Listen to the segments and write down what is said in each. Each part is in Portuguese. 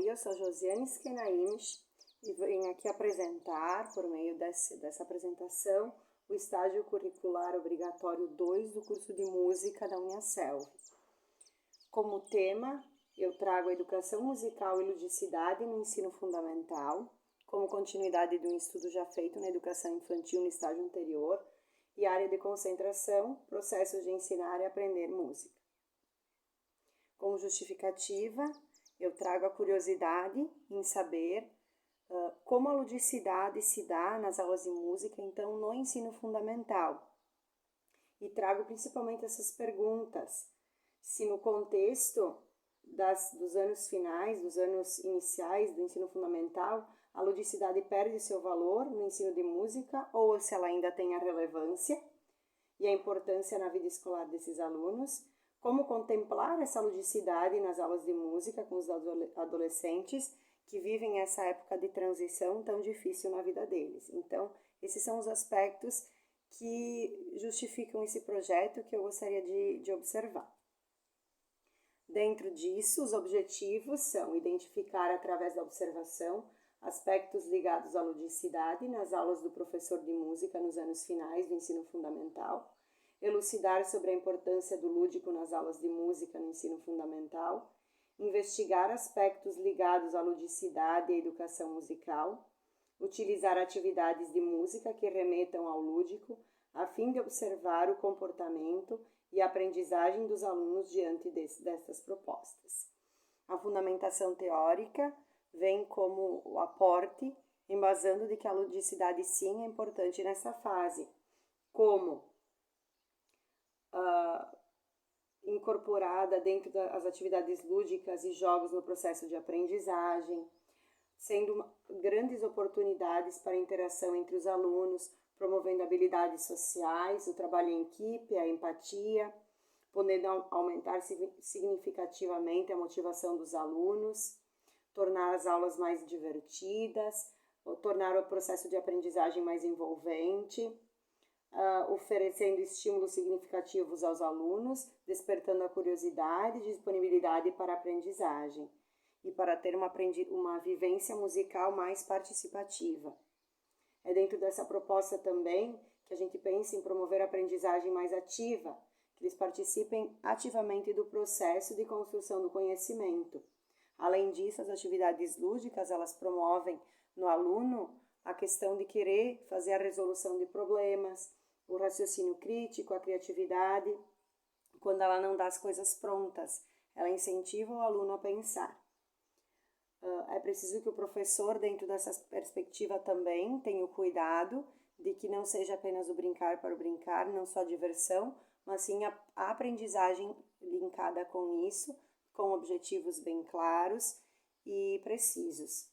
Oi, eu sou Josiane Skenaimish e venho aqui apresentar, por meio dessa apresentação, o estágio curricular obrigatório 2 do curso de música da Uniaselv. Como tema, eu trago a educação musical e ludicidade no ensino fundamental, como continuidade de um estudo já feito na educação infantil no estágio anterior, e área de concentração, processos de ensinar e aprender música. Como justificativa, eu trago a curiosidade em saber como a ludicidade se dá nas aulas de música, então, no ensino fundamental. E trago principalmente essas perguntas. Se no contexto dos anos finais, dos anos iniciais do ensino fundamental, a ludicidade perde seu valor no ensino de música ou se ela ainda tem a relevância e a importância na vida escolar desses alunos. Como contemplar essa ludicidade nas aulas de música com os adolescentes que vivem essa época de transição tão difícil na vida deles. Então, esses são os aspectos que justificam esse projeto que eu gostaria de observar. Dentro disso, os objetivos são identificar através da observação aspectos ligados à ludicidade nas aulas do professor de música nos anos finais do ensino fundamental, elucidar sobre a importância do lúdico nas aulas de música no ensino fundamental, investigar aspectos ligados à ludicidade e à educação musical, utilizar atividades de música que remetam ao lúdico, a fim de observar o comportamento e a aprendizagem dos alunos diante dessas propostas. A fundamentação teórica vem como o aporte, embasando de que a ludicidade sim é importante nessa fase, como incorporada dentro das atividades lúdicas e jogos no processo de aprendizagem, sendo grandes oportunidades para a interação entre os alunos, promovendo habilidades sociais, o trabalho em equipe, a empatia, podendo aumentar significativamente a motivação dos alunos, tornar as aulas mais divertidas, tornar o processo de aprendizagem mais envolvente, oferecendo estímulos significativos aos alunos, despertando a curiosidade e disponibilidade para a aprendizagem e para ter uma vivência musical mais participativa. É dentro dessa proposta também que a gente pensa em promover a aprendizagem mais ativa, que eles participem ativamente do processo de construção do conhecimento. Além disso, as atividades lúdicas, elas promovem no aluno a questão de querer fazer a resolução de problemas, o raciocínio crítico, a criatividade. Quando ela não dá as coisas prontas, ela incentiva o aluno a pensar. É preciso que o professor, dentro dessa perspectiva também, tenha o cuidado de que não seja apenas o brincar para o brincar, não só a diversão, mas sim a aprendizagem linkada com isso, com objetivos bem claros e precisos.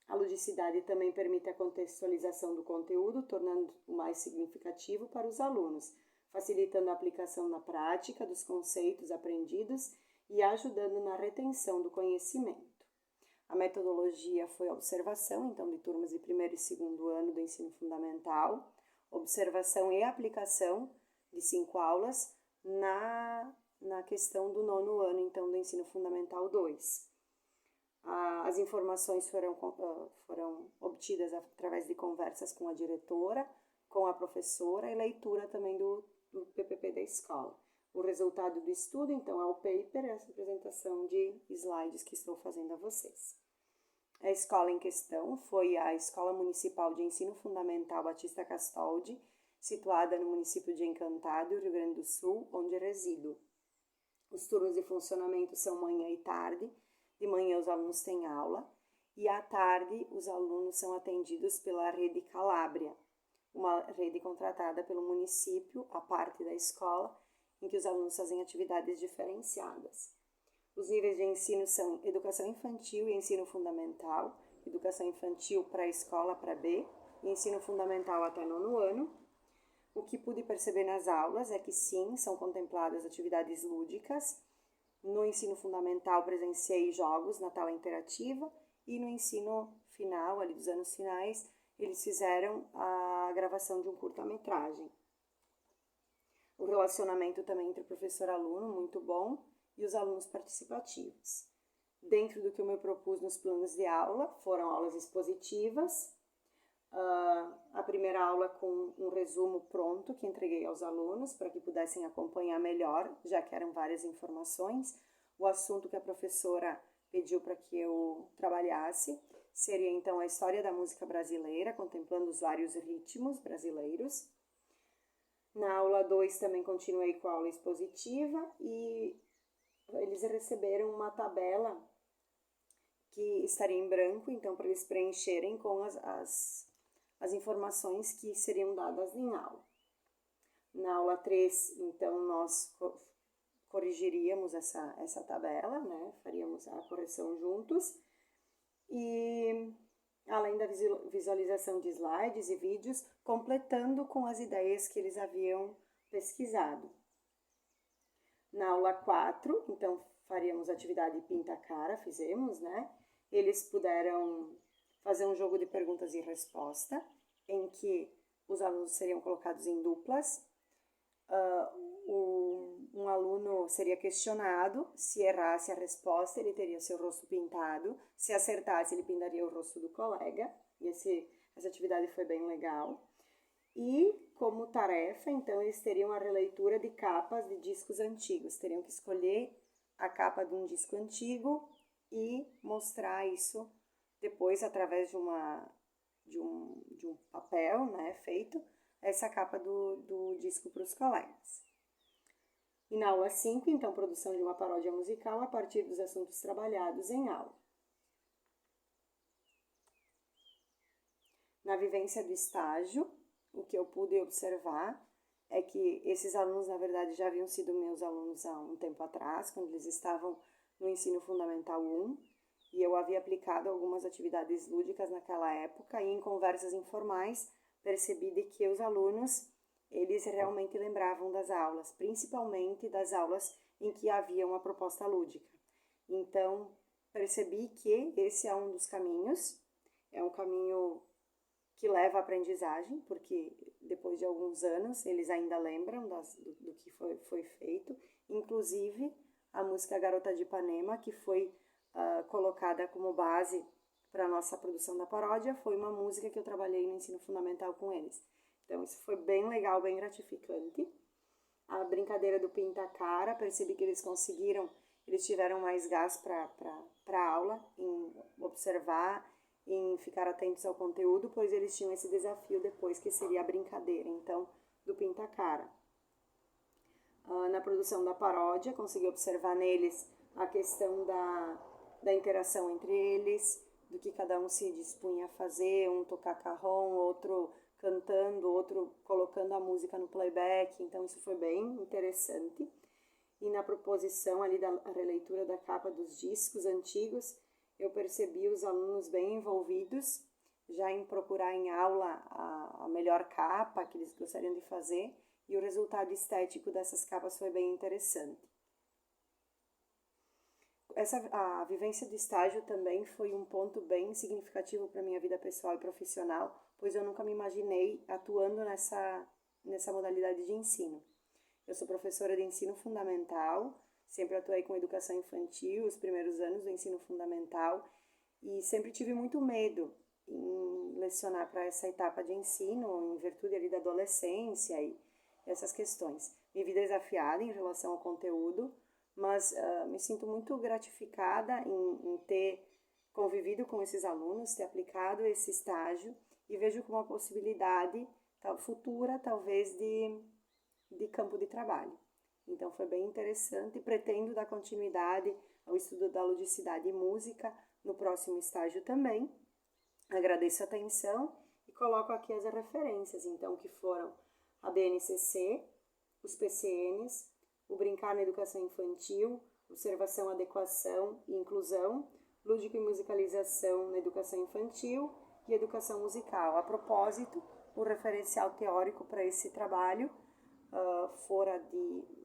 A ludicidade também permite a contextualização do conteúdo, tornando-o mais significativo para os alunos, facilitando a aplicação na prática dos conceitos aprendidos e ajudando na retenção do conhecimento. A metodologia foi a observação, então, de turmas de primeiro e segundo ano do ensino fundamental, observação e aplicação de 5 aulas na questão do 9º ano, então, do ensino fundamental 2. As informações foram obtidas através de conversas com a diretora, com a professora e leitura também do PPP da escola. O resultado do estudo, então, é o paper, essa apresentação de slides que estou fazendo a vocês. A escola em questão foi a Escola Municipal de Ensino Fundamental Batista Castoldi, situada no município de Encantado, Rio Grande do Sul, onde resido. Os turnos de funcionamento são manhã e tarde. De manhã os alunos têm aula e à tarde os alunos são atendidos pela Rede Calábria, uma rede contratada pelo município, a parte da escola, em que os alunos fazem atividades diferenciadas. Os níveis de ensino são educação infantil e ensino fundamental, educação infantil pré-escola para B e ensino fundamental até 9º ano. O que pude perceber nas aulas é que sim, são contempladas atividades lúdicas. No ensino fundamental presenciei jogos na tela interativa e no ensino final, ali dos anos finais, eles fizeram a gravação de um curta-metragem. O relacionamento também entre professor e aluno, muito bom, e os alunos participativos. dentro do que eu me propus nos planos de aula. Foram aulas expositivas. A primeira aula com um resumo pronto que entreguei aos alunos para que pudessem acompanhar melhor, já que eram várias informações. O assunto que a professora pediu para que eu trabalhasse seria então a história da música brasileira, contemplando os vários ritmos brasileiros. Na aula 2 também continuei com a aula expositiva e eles receberam uma tabela que estaria em branco, então para eles preencherem com as informações que seriam dadas em aula. Na aula 3, então, nós corrigiríamos essa tabela, né? Faríamos a correção juntos. E, além da visualização de slides e vídeos, completando com as ideias que eles haviam pesquisado. Na aula 4, então, faríamos atividade pinta-cara, fizemos, né? Eles puderam fazer um jogo de perguntas e resposta, em que os alunos seriam colocados em duplas. Um aluno seria questionado, se errasse a resposta, ele teria seu rosto pintado, se acertasse, ele pintaria o rosto do colega, e essa atividade foi bem legal. E, como tarefa, então, eles teriam a releitura de capas de discos antigos, teriam que escolher a capa de um disco antigo e mostrar isso depois, através de um papel, né, feito, essa capa do disco para os colegas. E na aula 5, então, produção de uma paródia musical a partir dos assuntos trabalhados em aula. Na vivência do estágio, o que eu pude observar é que esses alunos, na verdade, já haviam sido meus alunos há um tempo atrás, quando eles estavam no ensino fundamental 1, e eu havia aplicado algumas atividades lúdicas naquela época, e em conversas informais percebi de que os alunos, eles realmente lembravam das aulas, principalmente das aulas em que havia uma proposta lúdica. Então, percebi que esse é um dos caminhos, é um caminho que leva à aprendizagem, porque depois de alguns anos eles ainda lembram do que foi feito, inclusive a música Garota de Ipanema, que foi colocada como base para a nossa produção da paródia, foi uma música que eu trabalhei no ensino fundamental com eles. Então isso foi bem legal, bem gratificante. A brincadeira do pinta-cara, percebi que eles conseguiram, eles tiveram mais gás para a aula, em observar, em ficar atentos ao conteúdo, pois eles tinham esse desafio depois, que seria a brincadeira, então, do pinta-cara. Na produção da paródia, consegui observar neles a questão da interação entre eles, do que cada um se dispunha a fazer, um tocar carrom, outro cantando, outro colocando a música no playback, então isso foi bem interessante. E na proposição ali da releitura da capa dos discos antigos, eu percebi os alunos bem envolvidos, já em procurar em aula a melhor capa que eles gostariam de fazer, e o resultado estético dessas capas foi bem interessante. A vivência do estágio também foi um ponto bem significativo para a minha vida pessoal e profissional, pois eu nunca me imaginei atuando nessa modalidade de ensino. Eu sou professora de ensino fundamental, sempre atuei com educação infantil, os primeiros anos do ensino fundamental, e sempre tive muito medo em lecionar para essa etapa de ensino, em virtude ali da adolescência e essas questões. Me vi desafiada em relação ao conteúdo, mas me sinto muito gratificada em ter convivido com esses alunos, ter aplicado esse estágio, e vejo como uma possibilidade futura, talvez, de campo de trabalho. Então foi bem interessante e pretendo dar continuidade ao estudo da ludicidade e música no próximo estágio também. Agradeço a atenção e coloco aqui as referências, então, que foram a BNCC, os PCNs, o Brincar na Educação Infantil, Observação, Adequação e Inclusão, Lúdico e Musicalização na Educação Infantil e Educação Musical. A propósito, o referencial teórico para esse trabalho fora de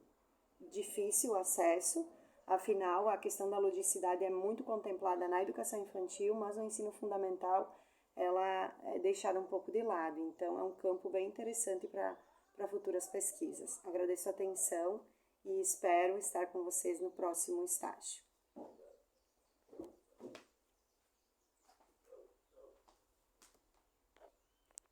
difícil acesso, afinal, a questão da ludicidade é muito contemplada na educação infantil, mas no ensino fundamental ela é deixada um pouco de lado, então é um campo bem interessante para futuras pesquisas. Agradeço a atenção e espero estar com vocês no próximo estágio.